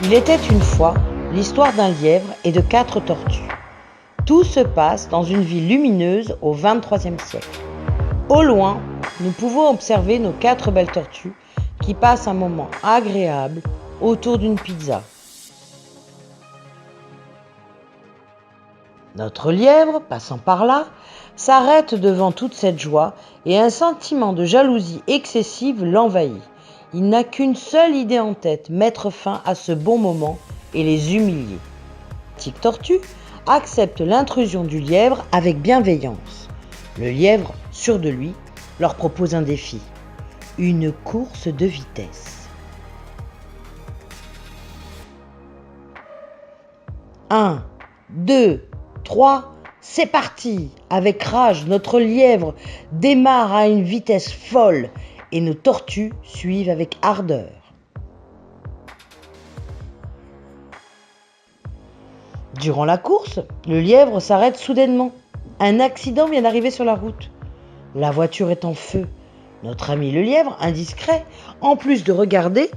Il était une fois l'histoire d'un lièvre et de 4 tortues. Tout se passe dans une ville lumineuse au XXIIIe siècle. Au loin, nous pouvons observer nos 4 belles tortues qui passent un moment agréable autour d'une pizza. Notre lièvre, passant par là, s'arrête devant toute cette joie et un sentiment de jalousie excessive l'envahit. Il n'a qu'une seule idée en tête, mettre fin à ce bon moment et les humilier. Tic Tortue accepte l'intrusion du lièvre avec bienveillance. Le lièvre, sûr de lui, leur propose un défi, une course de vitesse. 1, 2, 3, c'est parti! Avec rage, notre lièvre démarre à une vitesse folle et nos tortues suivent avec ardeur. Durant la course, le lièvre s'arrête soudainement. Un accident vient d'arriver sur la route. La voiture est en feu. Notre ami le lièvre, indiscret, en plus de regarder,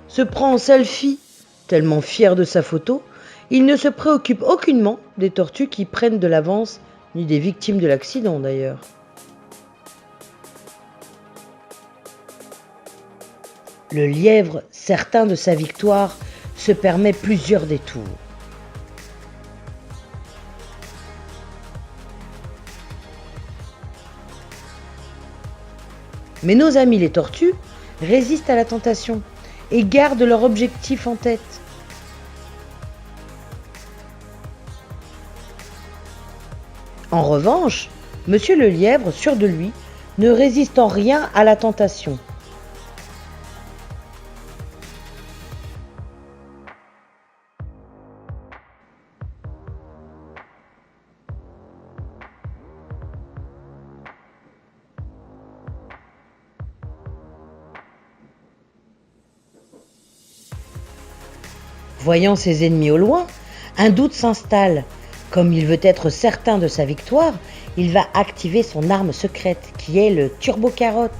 se prend en selfie. Tellement fier de sa photo, il ne se préoccupe aucunement des tortues qui prennent de l'avance, ni des victimes de l'accident d'ailleurs. Le lièvre, certain de sa victoire, se permet plusieurs détours. Mais nos amis les tortues résistent à la tentation et gardent leur objectif en tête. En revanche, Monsieur le lièvre, sûr de lui, ne résiste en rien à la tentation. Voyant ses ennemis au loin, un doute s'installe. Comme il veut être certain de sa victoire, il va activer son arme secrète, qui est le turbo-carotte.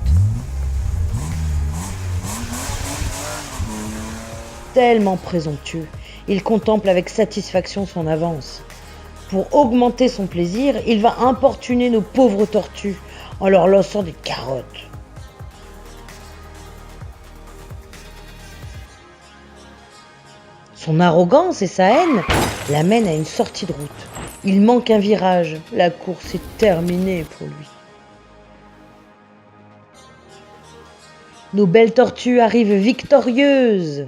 Tellement présomptueux, il contemple avec satisfaction son avance. Pour augmenter son plaisir, il va importuner nos pauvres tortues en leur lançant des carottes. Son arrogance et sa haine l'amènent à une sortie de route. Il manque un virage, la course est terminée pour lui. Nos belles tortues arrivent victorieuses.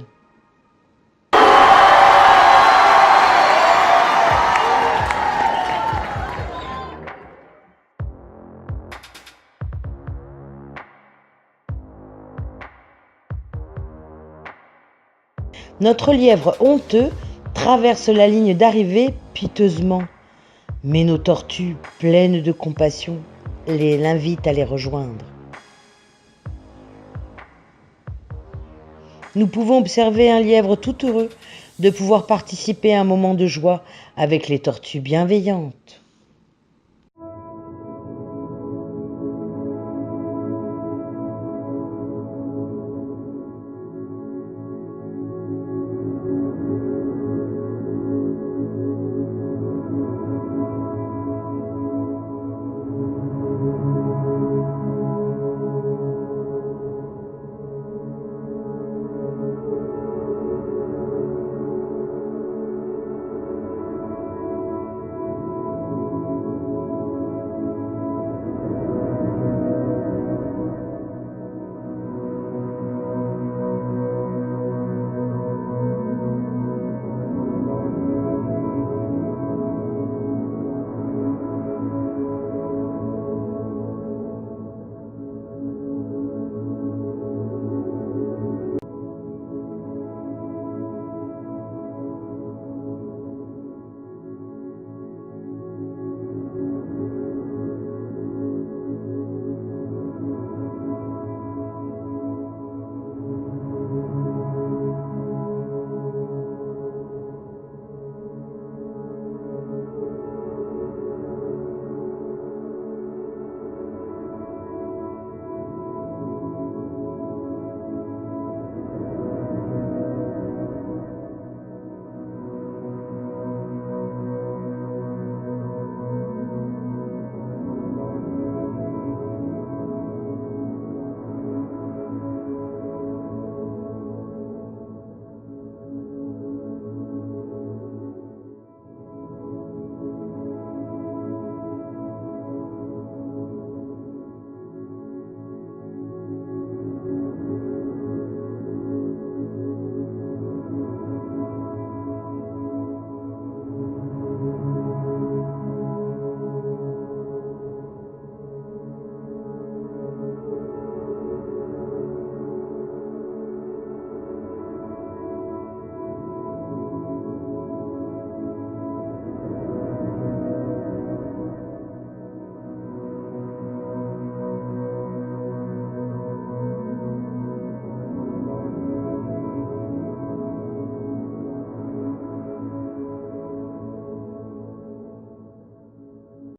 Notre lièvre honteux traverse la ligne d'arrivée piteusement. Mais nos tortues, pleines de compassion, l'invitent à les rejoindre. Nous pouvons observer un lièvre tout heureux de pouvoir participer à un moment de joie avec les tortues bienveillantes.